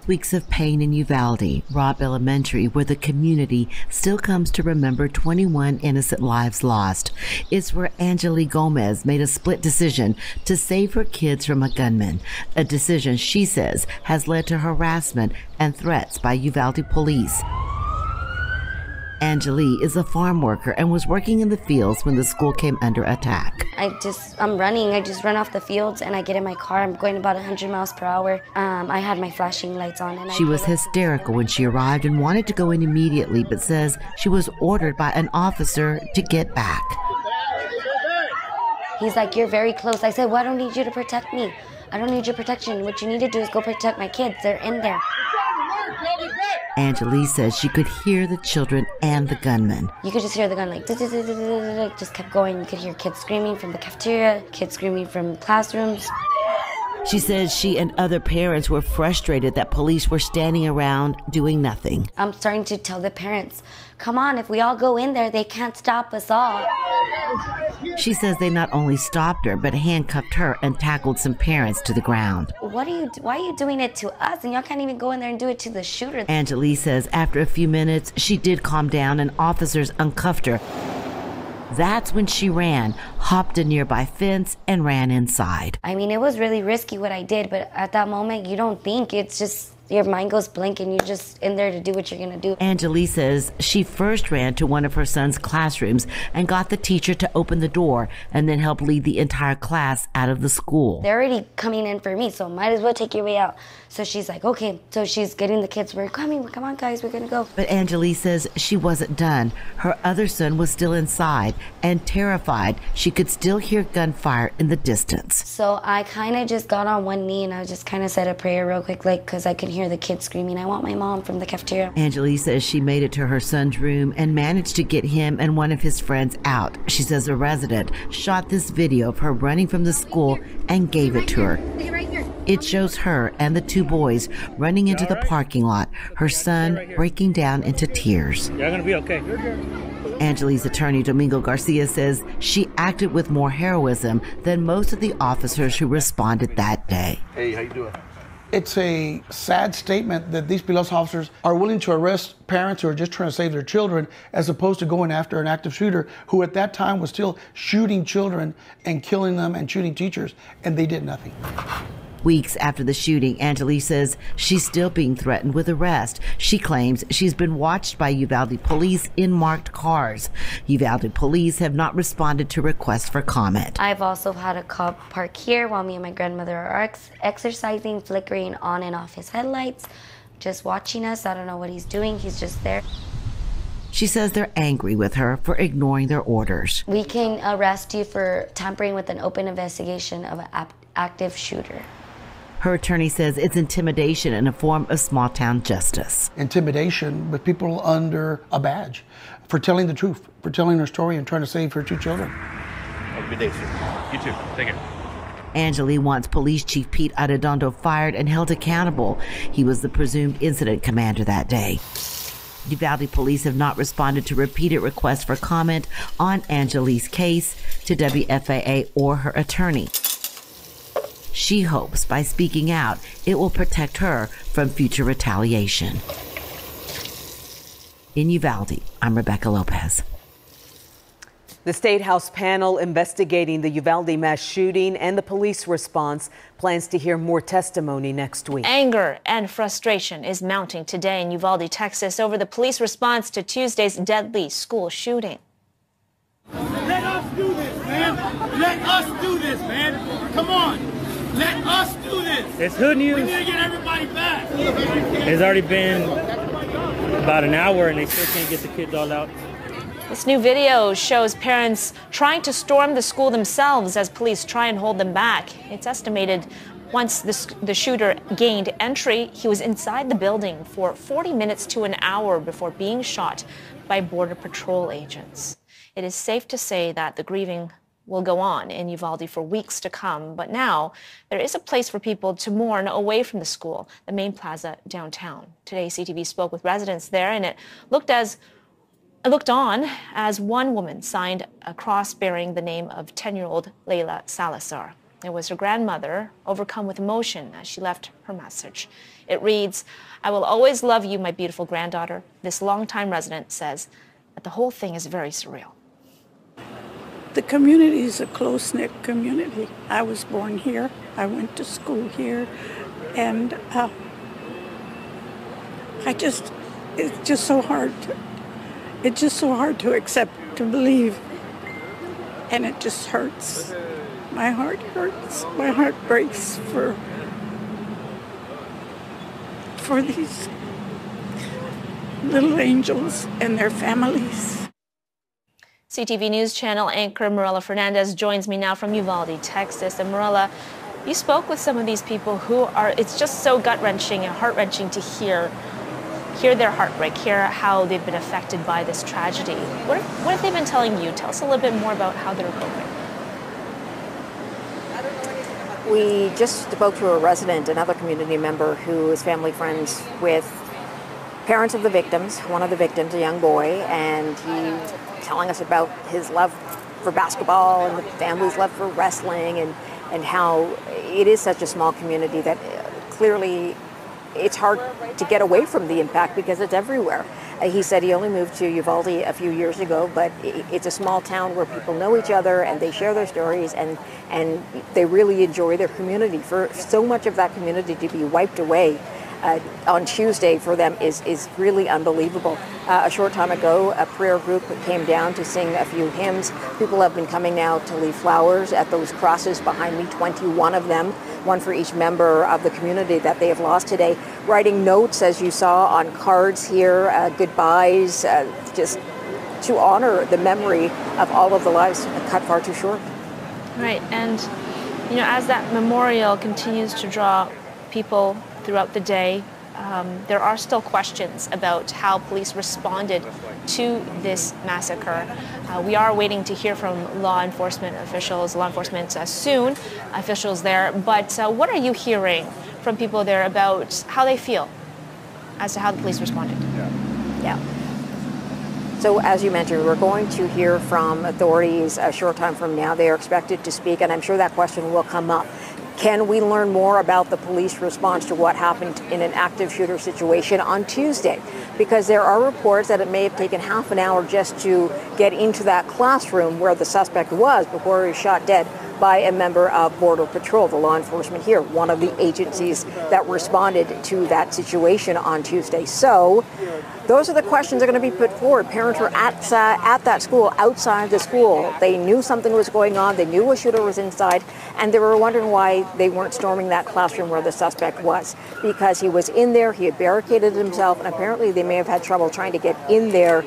weeks of pain in Uvalde, Robb Elementary, where the community still comes to remember 21 innocent lives lost. It's where Angeli Gomez made a split decision to save her kids from a gunman, a decision she says has led to harassment and threats by Uvalde Police. Angeli is a farm worker and was working in the fields when the school came under attack. I'm running. I just run off the fields and I get in my car. I'm going about 100 miles per hour. I had my flashing lights on. And she was hysterical when she arrived and wanted to go in immediately, but says she was ordered by an officer to get back. He's like, "You're very close." I said, "Well, I don't need you to protect me. I don't need your protection. What you need to do is go protect my kids. They're in there." Angeli says she could hear the children and the gunman. You could just hear the gun like, just kept going. You could hear kids screaming from the cafeteria, kids screaming from classrooms. She says she and other parents were frustrated that police were standing around doing nothing. I'm starting to tell the parents, come on, if we all go in there, they can't stop us all. She says they not only stopped her, but handcuffed her and tackled some parents to the ground. Why are you doing it to us? And y'all can't even go in there and do it to the shooter. Angeli says after a few minutes, she did calm down and officers uncuffed her. That's when she ran, hopped a nearby fence, and ran inside. I mean, it was really risky what I did, but at that moment, you don't think. It's just, your mind goes blank and you're just in there to do what you're gonna do. Angeli says she first ran to one of her son's classrooms and got the teacher to open the door and then help lead the entire class out of the school. They're already coming in for me, so might as well take your way out. So she's like, okay. So she's getting the kids, we're coming, come on guys, we're gonna go. But Angeli says she wasn't done. Her other son was still inside and terrified she could still hear gunfire in the distance. So I kind of just got on one knee and I just kind of said a prayer real quick, like, because I could hear the kids screaming, "I want my mom," from the cafeteria. Angeli says she made it to her son's room and managed to get him and one of his friends out. She says a resident shot this video of her running from the school and gave it to her. It shows her and the two boys running into the parking lot, her son breaking down into tears. You're gonna be okay. Angeli's attorney, Domingo Garcia, says she acted with more heroism than most of the officers who responded that day. Hey, how you doing? It's a sad statement that these police officers are willing to arrest parents who are just trying to save their children as opposed to going after an active shooter who at that time was still shooting children and killing them and shooting teachers, and they did nothing. Weeks after the shooting, Angeli says she's still being threatened with arrest. She claims she's been watched by Uvalde Police in marked cars. Uvalde Police have not responded to requests for comment. I've also had a cop park here while me and my grandmother are exercising, flickering on and off his headlights, just watching us. I don't know what he's doing. He's just there. She says they're angry with her for ignoring their orders. We can arrest you for tampering with an open investigation of an active shooter. Her attorney says it's intimidation and a form of small-town justice. Intimidation with people under a badge for telling the truth, for telling her story and trying to save her two children. Have a good day, sir. You too. Take care. Angeli wants Police Chief Pete Arredondo fired and held accountable. He was the presumed incident commander that day. Uvalde Police have not responded to repeated requests for comment on Angeli's case to WFAA or her attorney. She hopes by speaking out, it will protect her from future retaliation. In Uvalde, I'm Rebecca Lopez. The State House panel investigating the Uvalde mass shooting and the police response plans to hear more testimony next week. Anger and frustration is mounting today in Uvalde, Texas, over the police response to Tuesday's deadly school shooting. Let us do this, man. Let us do this, man. Come on. Let us do this. It's hood news. We need to get everybody back. It's already been about an hour and they still can't get the kids all out. This new video shows parents trying to storm the school themselves as police try and hold them back. It's estimated once the shooter gained entry, he was inside the building for 40 minutes to an hour before being shot by Border Patrol agents. It is safe to say that the grieving will go on in Uvalde for weeks to come, but now there is a place for people to mourn away from the school, the main plaza downtown. Today, CTV spoke with residents there, and it looked on as one woman signed a cross bearing the name of 10-year-old Layla Salazar. It was her grandmother, overcome with emotion as she left her message. It reads, "I will always love you, my beautiful granddaughter." This longtime resident says that the whole thing is very surreal. The community is a close-knit community. I was born here. I went to school here. And it's just so hard to accept, to believe. And it just hurts. My heart hurts. My heart breaks for these little angels and their families. CTV News Channel anchor Marilla Fernandez joins me now from Uvalde, Texas. And Marilla, you spoke with some of these people who are, it's just so gut-wrenching and heart-wrenching to hear their heartbreak, hear how they've been affected by this tragedy. What have they been telling you? Tell us a little bit more about how they're coping. We just spoke to a resident, another community member who is family friends with parents of the victims, one of the victims, a young boy, and he telling us about his love for basketball and the family's love for wrestling and how it is such a small community that clearly it's hard to get away from the impact because it's everywhere. He said he only moved to Uvalde a few years ago, but it's a small town where people know each other and they share their stories and they really enjoy their community. For so much of that community to be wiped away on Tuesday for them is really unbelievable. A short time ago, a prayer group came down to sing a few hymns. People have been coming now to leave flowers at those crosses behind me, 21 of them, one for each member of the community that they have lost today, writing notes, as you saw on cards here, goodbyes, just to honor the memory of all of the lives cut far too short. Right, and as that memorial continues to draw people throughout the day, there are still questions about how police responded to this massacre. We are waiting to hear from law enforcement officials there, but what are you hearing from people there about how they feel as to how the police responded? Yeah. So as you mentioned, we're going to hear from authorities a short time from now. They are expected to speak, and I'm sure that question will come up. Can we learn more about the police response to what happened in an active shooter situation on Tuesday? Because there are reports that it may have taken half an hour just to get into that classroom where the suspect was before he was shot dead by a member of Border Patrol, the law enforcement here, one of the agencies that responded to that situation on Tuesday. So those are the questions that are going to be put forward. Parents were at that school, outside the school. They knew something was going on. They knew a shooter was inside, and they were wondering why they weren't storming that classroom where the suspect was, because he was in there, he had barricaded himself, and apparently they may have had trouble trying to get in there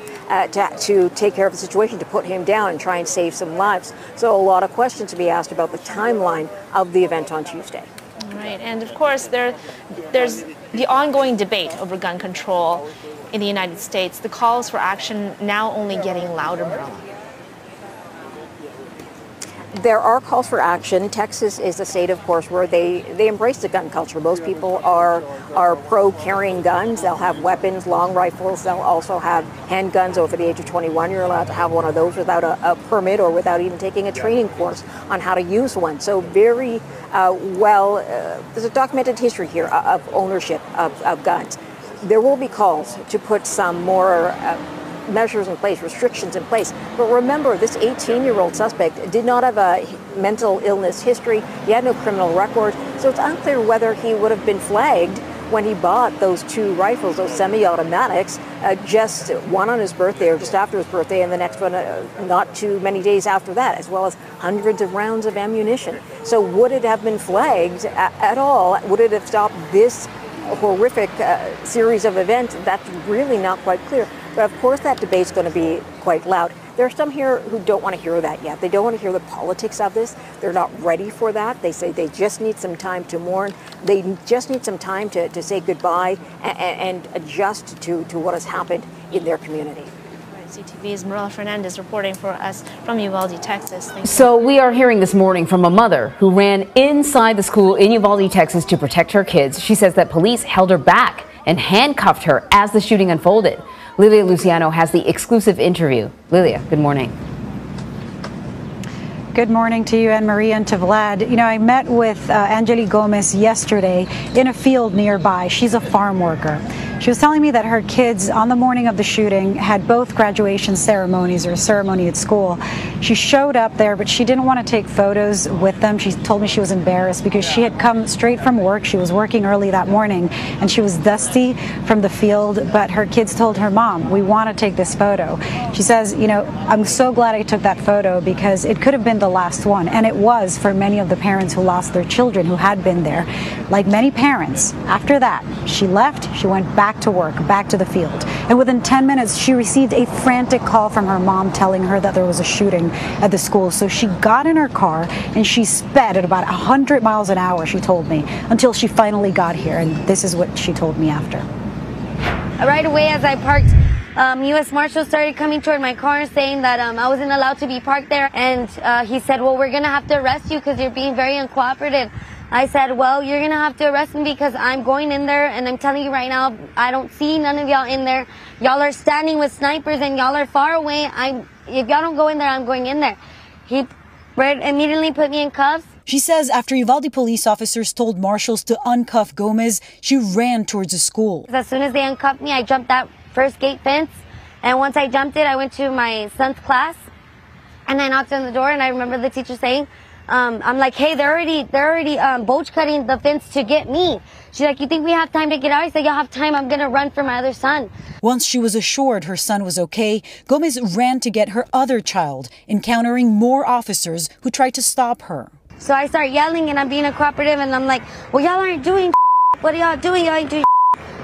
to take care of the situation, to put him down and try and save some lives. So a lot of questions to be asked about the timeline of the event on Tuesday. Right, and of course there's the ongoing debate over gun control in the United States. The calls for action now only getting louder, Marilla. There are calls for action. Texas is a state, of course, where they embrace the gun culture. Most people are pro carrying guns. They'll have weapons, long rifles. They'll also have handguns over the age of 21. You're allowed to have one of those without a permit or without even taking a training course on how to use one. So very there's a documented history here of ownership of guns. There will be calls to put some more measures in place, restrictions in place. But remember, this 18-year-old suspect did not have a mental illness history. He had no criminal record. So it's unclear whether he would have been flagged when he bought those two rifles, those semi-automatics, just one on his birthday or just after his birthday, and the next one not too many days after that, as well as hundreds of rounds of ammunition. So would it have been flagged at all? Would it have stopped this horrific series of events? That's really not quite clear. But of course that debate's going to be quite loud. There are some here who don't want to hear that yet. They don't want to hear the politics of this. They're not ready for that. They say they just need some time to mourn. They just need some time to say goodbye and adjust to what has happened in their community. CTV's Marilla Fernandez reporting for us from Uvalde, Texas. So we are hearing this morning from a mother who ran inside the school in Uvalde, Texas to protect her kids. She says that police held her back and handcuffed her as the shooting unfolded. Lilia Luciano has the exclusive interview. Lilia, good morning. Good morning to you, Anne Marie, and to Vlad. You know, I met with Angeli Gomez yesterday in a field nearby. She's a farm worker. She was telling me that her kids, on the morning of the shooting, had both graduation ceremonies or a ceremony at school. She showed up there, but she didn't want to take photos with them. She told me she was embarrassed because she had come straight from work. She was working early that morning, and she was dusty from the field, but her kids told her, "Mom, we want to take this photo." She says, you know, "I'm so glad I took that photo because it could have been the last one," and it was for many of the parents who lost their children who had been there. Like many parents, after that, she left, she went back to work, back to the field. And within 10 minutes, she received a frantic call from her mom telling her that there was a shooting at the school. So she got in her car and she sped at about 100 miles an hour, she told me, until she finally got here. And this is what she told me after. Right away as I parked, U.S. Marshal started coming toward my car saying that I wasn't allowed to be parked there. And he said, "Well, we're going to have to arrest you because you're being very uncooperative." I said, "Well, you're going to have to arrest me because I'm going in there, and I'm telling you right now, I don't see none of y'all in there. Y'all are standing with snipers and y'all are far away. If y'all don't go in there, I'm going in there." He immediately put me in cuffs. She says after Uvalde police officers told marshals to uncuff Gomez, she ran towards the school. As soon as they uncuffed me, I jumped that first gate fence. And once I jumped it, I went to my son's class and I knocked on the door, and I remember the teacher saying, I'm like, "Hey, they're already bolt cutting the fence to get me." She's like, "You think we have time to get out?" I said, "Y'all have time. I'm going to run for my other son." Once she was assured her son was okay, Gomez ran to get her other child, encountering more officers who tried to stop her. So I start yelling and I'm being uncooperative, and I'm like, "Well, y'all aren't doing what are y'all doing? Y'all ain't doing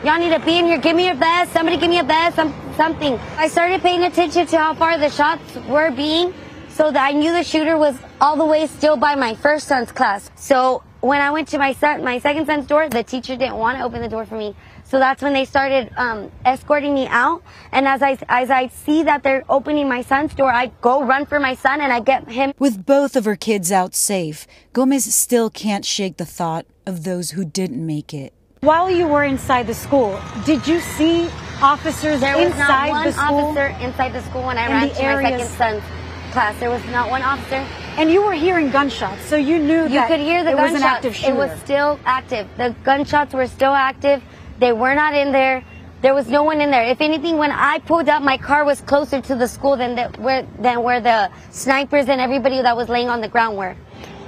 y'all need to be in here. Give me your vest. Somebody give me a vest, something." I started paying attention to how far the shots were being, so that I knew the shooter was all the way still by my first son's class. So when I went to my second son's door, the teacher didn't want to open the door for me. So that's when they started escorting me out. And as I see that they're opening my son's door, I go run for my son and I get him. With both of her kids out safe, Gomez still can't shake the thought of those who didn't make it. While you were inside the school, did you see officers inside the school? There was not one officer inside the school when I ran to my second son's class. There was not one officer. And you were hearing gunshots, so you knew that you could hear the gunshots. Was an active shooter. It was still active. The gunshots were still active. They were not in there. There was no one in there. If anything, when I pulled up, my car was closer to the school than where the snipers and everybody that was laying on the ground were.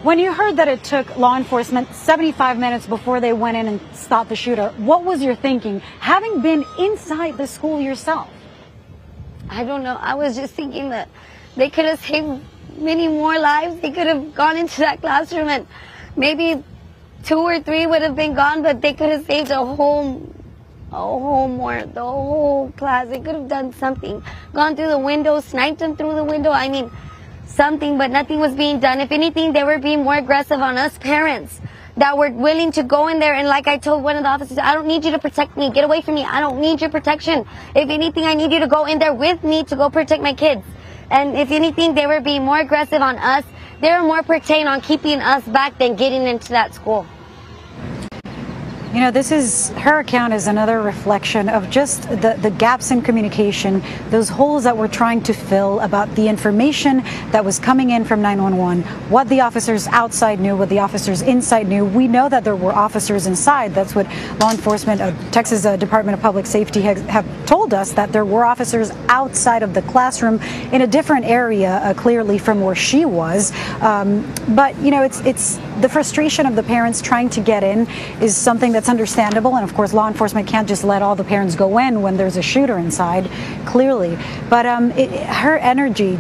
When you heard that it took law enforcement 75 minutes before they went in and stopped the shooter, what was your thinking, having been inside the school yourself? I don't know. I was just thinking that they could have saved many more lives. They could have gone into that classroom and maybe 2 or 3 would have been gone, but they could have saved the whole class. They could have done something. Gone through the window, sniped them through the window. I mean, something, but nothing was being done. If anything, they were being more aggressive on us parents that were willing to go in there. And like I told one of the officers, "I don't need you to protect me. Get away from me. I don't need your protection. If anything, I need you to go in there with me to go protect my kids." And if anything, they were being more aggressive on us. They were more pertained on keeping us back than getting into that school. You know, her account is another reflection of just the gaps in communication, those holes that we're trying to fill about the information that was coming in from 911, what the officers outside knew, what the officers inside knew. We know that there were officers inside. That's what law enforcement, Texas Department of Public Safety have told us, that there were officers outside of the classroom in a different area, clearly from where she was. But, you know, it's the frustration of the parents trying to get in is something that's understandable, and of course law enforcement can't just let all the parents go in when there's a shooter inside, clearly. But her energy,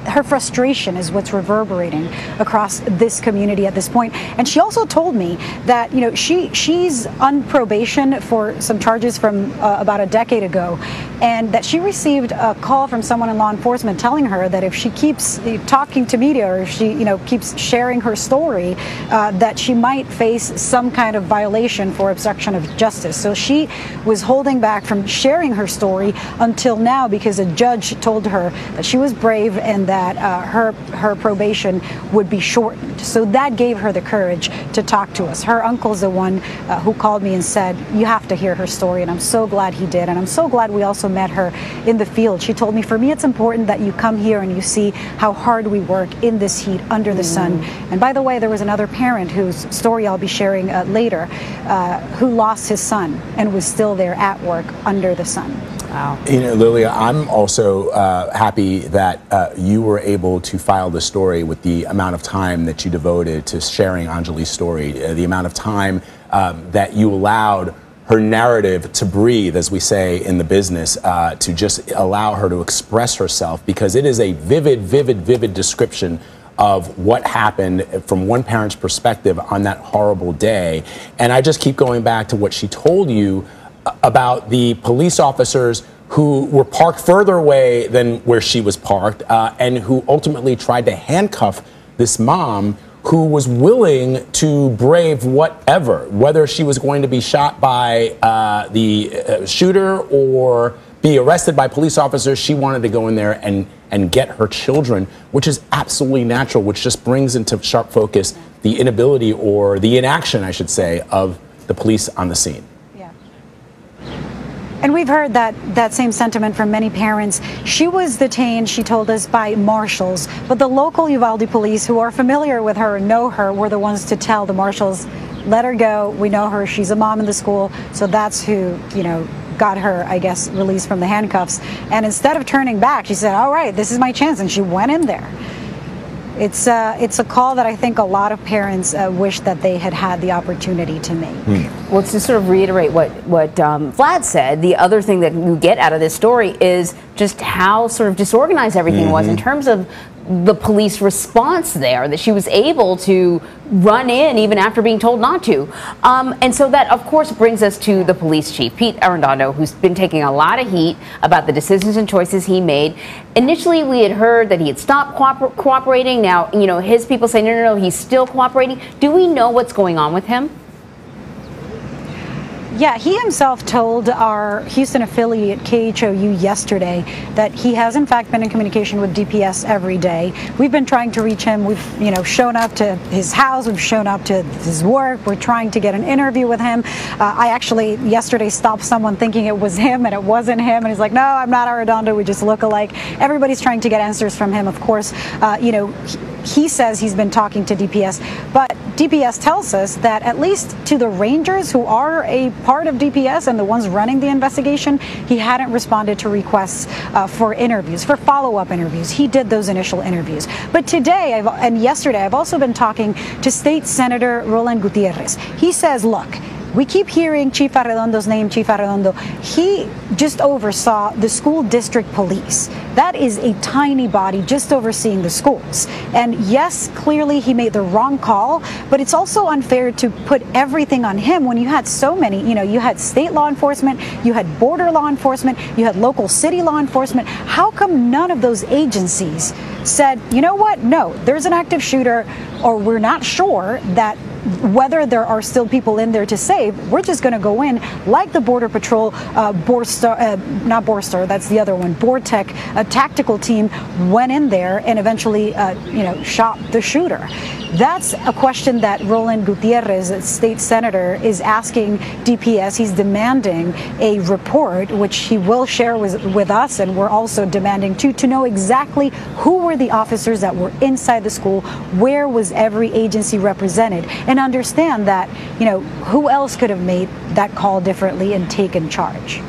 her frustration is what's reverberating across this community at this point. And she also told me that, you know, she's on probation for some charges from about a decade ago, and that she received a call from someone in law enforcement telling her that if she keeps talking to media, or if she, you know, keeps sharing her story, story, that she might face some kind of violation for obstruction of justice. So she was holding back from sharing her story until now because a judge told her that she was brave and that her probation would be shortened. So that gave her the courage to talk to us. Her uncle's the one who called me and said, you have to hear her story, and I'm so glad he did. And I'm so glad we also met her in the field. She told me, for me, it's important that you come here and you see how hard we work in this heat under the sun. And by the way, there was another parent whose story I'll be sharing later, who lost his son and was still there at work under the sun. Wow. You know, Lilia, I'm also happy that you were able to file the story with the amount of time that you devoted to sharing Angeli's story, the amount of time that you allowed her narrative to breathe, as we say in the business, to just allow her to express herself, because it is a vivid description of what happened from one parent's perspective on that horrible day. And I just keep going back to what she told you about the police officers who were parked further away than where she was parked, and who ultimately tried to handcuff this mom who was willing to brave whatever, whether she was going to be shot by the shooter or be arrested by police officers. She wanted to go in there and get her children, which is absolutely natural, which just brings into sharp focus the inability, or the inaction, I should say, of the police on the scene. And we've heard that same sentiment from many parents. She was detained, she told us, by marshals, but the local Uvalde police, who are familiar with her and know her, were the ones to tell the marshals, let her go, we know her, she's a mom in the school. So that's who, you know, got her, I guess, released from the handcuffs. And instead of turning back, she said, all right, this is my chance, and she went in there. It's a call that I think a lot of parents wish that they had had the opportunity to make. Well, to sort of reiterate what Vlad said, the other thing that you get out of this story is just how sort of disorganized everything was in terms of the police response there, that she was able to run in even after being told not to. And so that, of course, brings us to the police chief, Pete Arredondo, who's been taking a lot of heat about the decisions and choices he made. Initially, we had heard that he had stopped cooperating. Now, you know, his people say, no, he's still cooperating. Do we know what's going on with him? Yeah, he himself told our Houston affiliate KHOU yesterday that he has in fact been in communication with DPS every day. We've been trying to reach him. We've, you know, shown up to his house. We've shown up to his work. We're trying to get an interview with him. I actually yesterday stopped someone thinking it was him, and it wasn't him. And he's like, no, I'm not Arredondo. We just look alike. Everybody's trying to get answers from him. Of course, you know, he says he's been talking to DPS, but DPS tells us that at least to the Rangers, who are a part of DPS and the ones running the investigation, he hadn't responded to requests for interviews, for follow-up interviews. He did those initial interviews. But today and yesterday, I've also been talking to State Senator Roland Gutierrez. He says, look, we keep hearing Chief Arredondo's name, Chief Arredondo. He just oversaw the school district police. That is a tiny body just overseeing the schools. And yes, clearly he made the wrong call, but it's also unfair to put everything on him when you had so many, you know, you had state law enforcement, you had border law enforcement, you had local city law enforcement. How come none of those agencies said, you know what, no, there's an active shooter, or we're not sure that whether there are still people in there to save, we're just going to go in like the Border Patrol, not Borstar, that's the other one, BORTEC, a tactical team went in there and eventually, you know, shot the shooter. That's a question that Roland Gutierrez, a state senator, is asking DPS. He's demanding a report, which he will share with us, and we're also demanding to know exactly who were the officers that were inside the school, where was every agency represented, and understand that, you know, who else could have made that call differently and taken charge.